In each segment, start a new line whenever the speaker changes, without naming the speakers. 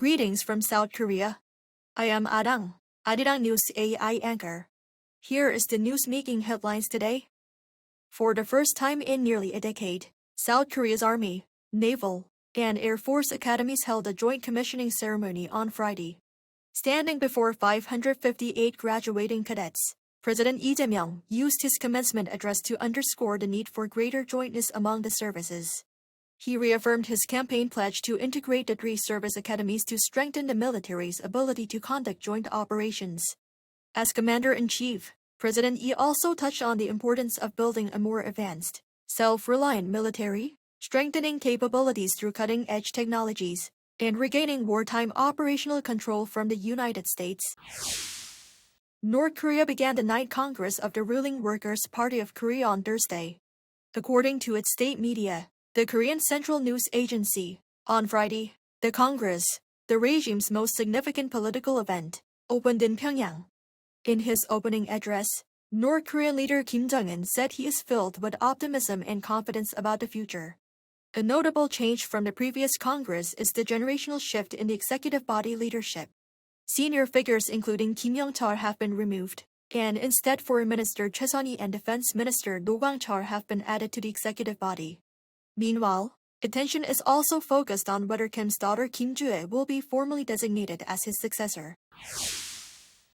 Greetings from South Korea. I am Arirang, Arirang News AI anchor. Here is the news-making headlines today. For the first time in nearly a decade, South Korea's Army, Naval, and Air Force academies held a joint commissioning ceremony on Friday. Standing before 558 graduating cadets, President Lee Jae-myung used his commencement address to underscore the need for greater jointness among the services. He reaffirmed his campaign pledge to integrate the three service academies to strengthen the military's ability to conduct joint operations. As Commander-in-Chief, President Lee also touched on the importance of building a more advanced, self-reliant military, strengthening capabilities through cutting-edge technologies, and regaining wartime operational control from the United States. North Korea began the Ninth Congress of the ruling Workers' Party of Korea on Thursday. According to its state media, the Korean Central News Agency, on Friday, the Congress, the regime's most significant political event, opened in Pyongyang. In his opening address, North Korean leader Kim Jong-un said he is filled with optimism and confidence about the future. A notable change from the previous Congress is the generational shift in the executive body leadership. Senior figures including Kim Yong-chol have been removed, and instead Foreign Minister Choi Sun-hee and Defense Minister Do Kwang-chol have been added to the executive body. Meanwhile, attention is also focused on whether Kim's daughter Kim Joo-ae will be formally designated as his successor.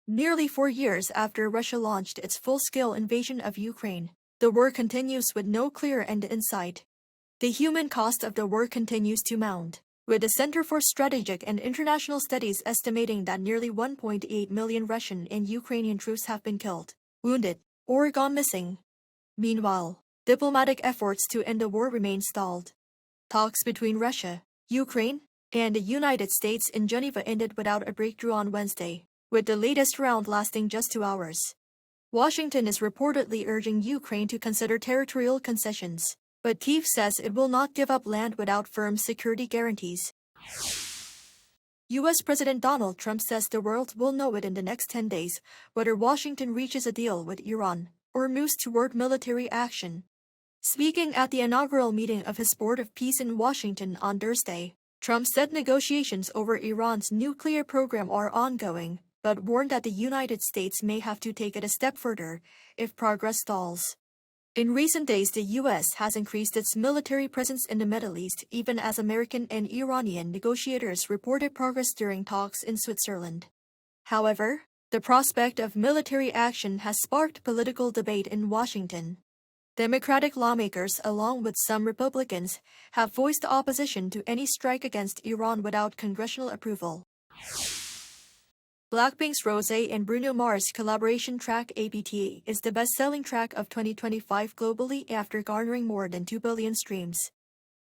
Nearly 4 years after Russia launched its full-scale invasion of Ukraine, the war continues with no clear end in sight. The human cost of the war continues to mount, with the Center for Strategic and International Studies estimating that nearly 1.8 million Russian and Ukrainian troops have been killed, wounded, or gone missing. Meanwhile, diplomatic efforts to end the war remain stalled. Talks between Russia, Ukraine, and the United States in Geneva ended without a breakthrough on Wednesday, with the latest round lasting just 2 hours. Washington is reportedly urging Ukraine to consider territorial concessions, but Kyiv says it will not give up land without firm security guarantees. U.S. President Donald Trump says the world will know it in the next 10 days whether Washington reaches a deal with Iran or moves toward military action. Speaking at the inaugural meeting of his Board of Peace in Washington on Thursday, Trump said negotiations over Iran's nuclear program are ongoing, but warned that the United States may have to take it a step further if progress stalls. In recent days, the U.S. has increased its military presence in the Middle East, even as American and Iranian negotiators reported progress during talks in Switzerland. However, the prospect of military action has sparked political debate in Washington. Democratic lawmakers, along with some Republicans, have voiced opposition to any strike against Iran without congressional approval. Blackpink's Rosé and Bruno Mars collaboration track APT is the best-selling track of 2025 globally after garnering more than 2 billion streams.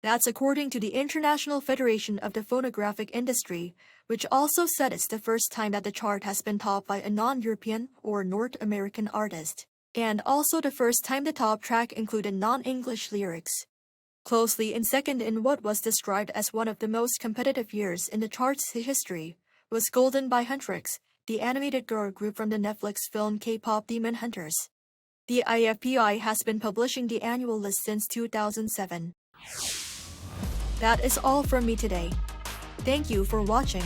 That's according to the International Federation of the Phonographic Industry, which also said it's the first time that the chart has been topped by a non-European or North American artist, and also the first time the top track included non-English lyrics. Closely in second in what was described as one of the most competitive years in the chart's history was Golden by Huntrix, the animated girl group from the Netflix film K-Pop Demon Hunters. The IFPI has been publishing the annual list since 2007. That is all from me today. Thank you for watching.